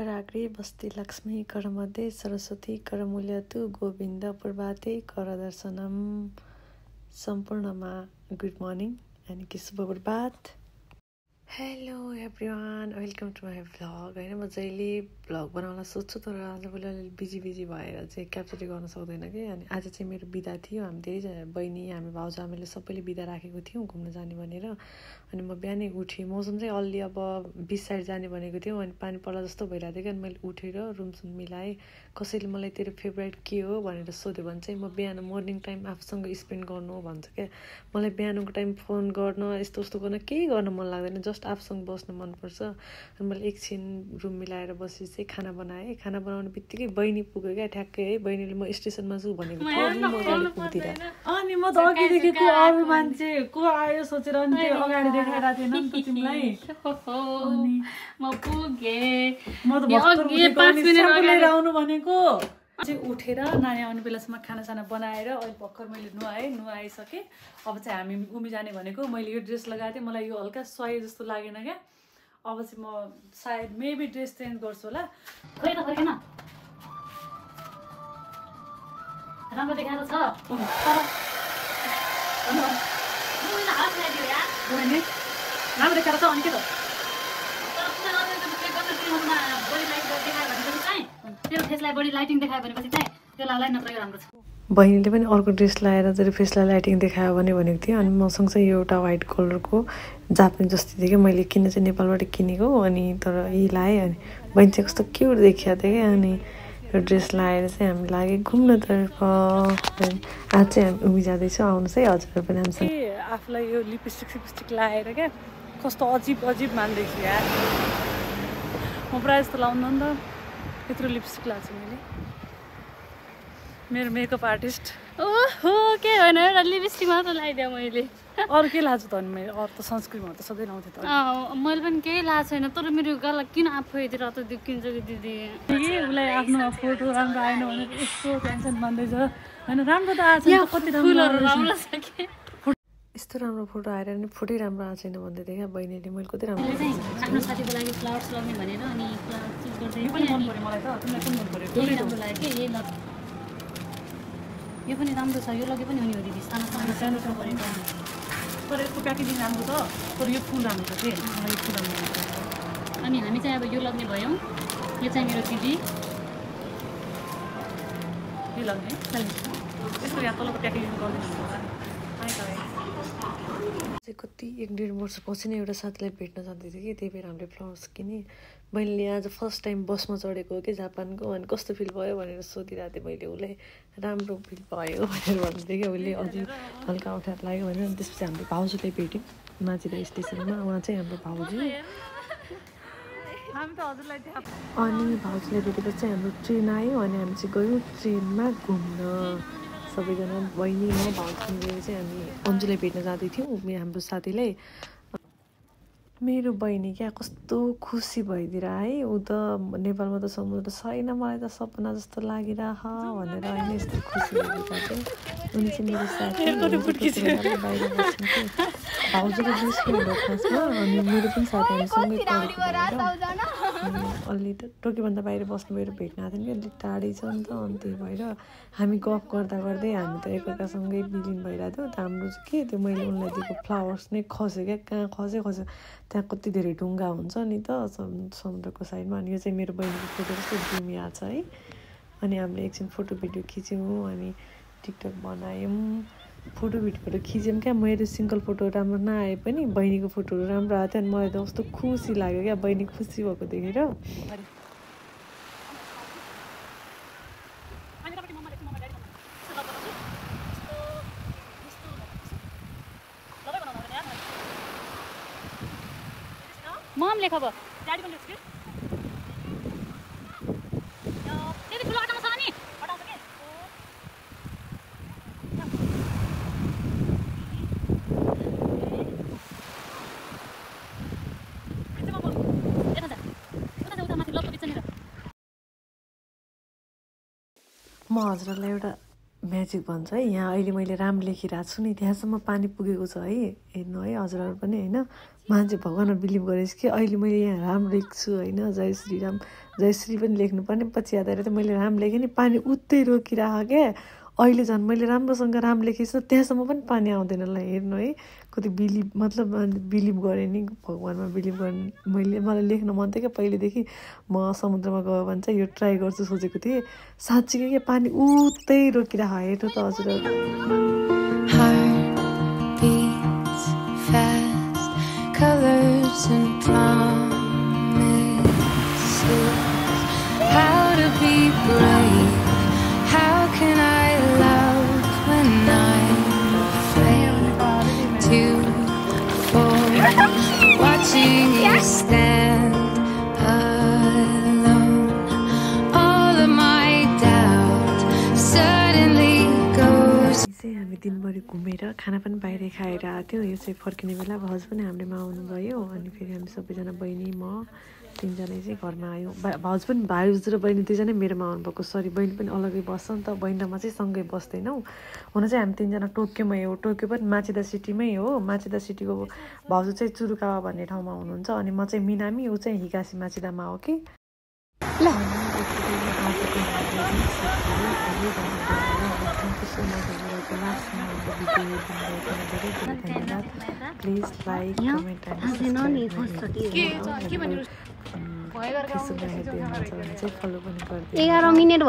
कराग्रे बस्ती लक्ष्मी करमध्ये सरस्वती करमूल्यतु गोविन्द पूर्वाते करदर्शनम सम्पूर्णमा good morning अनि कि शुभ प्रभात। Hello everyone, welcome to my vlog. होइन म जहिले भ्लग बनाउन सोध्छु तर आजभोलि अलिअलि बिजी भएर चाहिँ क्याप्चर गर्न सक्दैन कि। अनि आज चाहिँ मेरो बिदा थियो। हामी धेरैजना बहिनी हामी भाउजू हामीले सबैले बिदा राखेको थियौँ घुम्न जाने भनेर। अनि म बिहानै उठेँ, मौसम चाहिँ अलि अब बिच साइड जाने भनेको थियौँ। अनि पानी पर्ला जस्तो भइरहेको थियो कि। अनि मैले उठेर रुमसुम मिलाएँ। कसैले मलाई तेरो फेभरेट के हो भनेर सोध्यो भने चाहिँ म बिहान मर्निङ टाइम आफूसँग स्पेन्ड गर्नु भन्छ क्या। मलाई बिहानको टाइम फोन गर्न यस्तो उस्तो गर्न केही गर्न मन लाग्दैन, जस्ट आफूसँग बस्न मनपर्छ। अनि मैले एकछिन रुम मिलाएर बसेपछि खाना बनाएँ। खाना बनाउने बित्तिकै बहिनी पुग्यो क्या ठ्याक्कै। है, बहिनीले म स्टेसनमा छु भनेको थियो। अनि म त अघिदेखि को अरू मान्छे को आयो सोचेर अनि त्यो अगाडि देखाइरहेको थिएन नि त तिमीलाई। अनि म पुगेँ, म त भर्खर 5 मिनेट अगाडि आउनु भनेको। चाहिँ उठेर नानी आउने बेलासम्म खानासाना बनाएर अहिले भर्खर मैले नुहाइसकेँ। अब चाहिँ हामी उमी जाने भनेको। मैले यो ड्रेस लगाएको थिएँ, मलाई यो हल्का सुहाए जस्तो लागेन क्या। अब चाहिँ म सायद मेबी ड्रेस चेन्ज गर्छु होला। खोइ त फर्केन, राम्रो देखाएको छ। राम्रो देखाएर छ अनि के त तेरो फेसलाई बढी लाइटिङ देखायो भनेपछि चाहिँ त्यो लाउलाई नत्र राम्रो छ। बहिनीले पनि अर्को ड्रेस लगाएर चाहिँ फेसलाई लाइटिङ देखायो भने भनेको थियो। अनि मसँग चाहिँ यो एउटा व्हाइट कलरको जापानी जस्तो थियो कि, मैले किन चाहिँ नेपालबाट किनेको। अनि तर यही लगाएँ। अनि बहिनी चाहिँ कस्तो क्युट देखिएको थियो क्या। अनि यो ड्रेस लगाएर चाहिँ हामी लाग्यो घुम्नतर्फ। आज चाहिँ हामी उमी जाँदैछौँ, आउनुहोस् है हजुरहरू पनि हामीसँग। आफूलाई यो लिपस्टिक लगाएर क्या कस्तो अजिब मान्दैछु यार। म प्रायः जस्तो लाउनु नि त, यत्रो लिपस्टिक लाग्छ मैले। मेरो मेकअप आर्टिस्ट ओहो के होइन, एउटा लिपस्टिक मात्र लगाइदिएँ मैले। अरू के लाग्छ त? अनि मैले अरू त सनस्क्रिमहरू त सधैँ लाउँथेँ त। मैले पनि केही लगाएको छैन, तर मेरो गाला किन आफू यति रातो देखिन्छ कि दिदी। उसलाई आफ्नो फोटो राम्रो आएन भने यस्तो टेन्सन मान्दैछ। होइन राम्रो त आएको छैन, कति राम्रो छ कि। यस्तो राम्रो फोटो आएर नि फोटै राम्रो आएको छैन भन्दै थियो क्या बहिनीले। मैले कति राम्रो आफ्नो साथीको लागि फ्लावर्स लग्ने भनेर अनि फ्लावर चुज गर्दै यो पनि मन पऱ्यो मलाई त। तिमीलाई कुन मन पऱ्यो? यही राम्रो लाग्यो कि यही लग। यो पनि राम्रो छ, यो लगे पनि हुने हो दिदी। सानो परेको तर यसको प्याकेजिङ राम्रो छ, तर यो फुल राम्रो छ कि मलाई यो फुल राम्रो लाग्छ। अनि हामी चाहिँ अब यो लग्ने भयौँ। यो चाहिँ मेरो दिदी यो लग्ने यसको यहाँ तलको प्याकेजिङ गरिदिनु हुन्छ। चाहिँ कति 1-1.5 वर्षपछि नै एउटा साथीलाई भेट्न जाँदै थियो कि, त्यही भएर हामीले फ्लावर्स किने। मैले आज फर्स्ट टाइम बसमा चढेको हो कि जापानको। अनि कस्तो फिल भयो भनेर सोधिरहेको थिएँ मैले उसलाई। राम्रो फिल भयो भनेर भन्दै थियो उसले, अझै हल्का अप्ठ्यारो लाग्यो भनेर। अनि त्यसपछि हामीले भाउजूलाई भेट्यौँ माथिल्लो स्टेसनमा। उहाँ चाहिँ हाम्रो भाउजू। अनि भाउजूलाई भेटेपछि चाहिँ हाम्रो ट्रेन आयो। अनि हामी चाहिँ गयौँ ट्रेनमा घुम्न। सबैजना बहिनी म भाउजू मिलेर चाहिँ हामी अन्जुलाई भेट्न जाँदै थियौँ, हाम्रो साथीलाई। मेरो बहिनी क्या कस्तो खुसी भइदिएर है। ऊ त नेपालमा त समुद्र छैन, मलाई त सपना जस्तो लागिरह भनेर होइन यस्तो खुसी भइदिएर चाहिँ। उनी चाहिँ मेरो साथी बाहिर बस्नु थियो। भाउजूको बेस्ट फ्रेन्ड हो खासमा। अनि मेरो पनि साथी हामी सँगै पढेको भएर अलि टोकीभन्दा बाहिर बस्नु भएर भेट्न आएको थियौँ कि, अलिक टाढै छ नि त। अनि त्यही भएर हामी गफ गर्दा गर्दै हामी त एकअर्कासँगै बिलिन भइरहेको थियो। त हाम्रो चाहिँ के त्यो मैले उनलाई दिएको फ्लावर्स नै खस्यो क्या। कहाँ खस्यो त्यहाँ कति धेरै ढुङ्गा हुन्छ नि त समुद्रको साइडमा। अनि यो चाहिँ मेरो बहिनीको फोटो कस्तो ड्रिमी आएको छ है। अनि हामीले एकछिन फोटो भिडियो खिच्यौँ। अनि टिकटक बनायौँ, फोटो भिडियोहरू खिच्यौँ क्या। मेरो सिङ्गल फोटो राम्रो नआए पनि बहिनीको फोटोहरू राम्रो आएको थियो। अनि मलाई त कस्तो खुसी लाग्यो क्या बहिनी खुसी भएको देखेर। मम लेख अब म हजुरहरूलाई एउटा म्याजिक भन्छ है। यहाँ अहिले मैले राम लेखिरहेको छु नि त्यहाँसम्म पानी पुगेको छ है, हेर्नु है हजुरहरू पनि होइन। मान्छे भगवान्मा बिलिभ गरेपछि कि अहिले मैले यहाँ राम लेख्छु होइन, जय श्रीराम जय श्री पनि लेख्नुपर्ने, पछि याद आएर त मैले राम लेखेँ नि पानी उतै रोकिरह क्या। अहिले झन् मैले राम्रोसँग राम लेखेछु त्यहाँसम्म पनि पानी आउँदैन ल, हेर्नु है कति बिलिभ मतलब बिलिभ गरेँ नि भगवान्मा बिलिभ गर्ने। मलाई लेख्न मन थियो क्या पहिलेदेखि, म समुद्रमा गयो भने चाहिँ यो ट्राई गर्छु सोचेको थिएँ। साँच्चीकै क्या पानी उतै रोकिरह, हेर्नु त हजुरहरू। Colors and promises, how to be brave, how can I love when I'm afraid to fall, watching you stand alone, all of my doubt suddenly goes. हामी दिनभरि घुमेर खाना पनि बाहिर खाएर आएको थियो। यो चाहिँ फर्किने बेला भाउजू पनि हाम्रोमा आउनुभयो, अनि फेरि हामी सबैजना बहिनी म तीनजना चाहिँ घरमा आयौँ। भाउजू पनि भाउजू र बहिनी दुईजना मेरोमा आउनुभएको, सरी बहिनी पनि अलग्गै बस्छ नि त, बहिनी र म चाहिँ सँगै बस्दैनौँ। हुन चाहिँ हामी तीनजना टोकियोमै हो, टोकियो पनि माचिदा सिटीमै हो। माचिदा सिटीको भाउजू चाहिँ चुरुकावा भन्ने ठाउँमा हुनुहुन्छ, अनि म चाहिँ मिनामी, ऊ चाहिँ हिगासी माचिदामा हो कि ल। Please like comment and follow पनि गरिदिनु। 11 मिनेट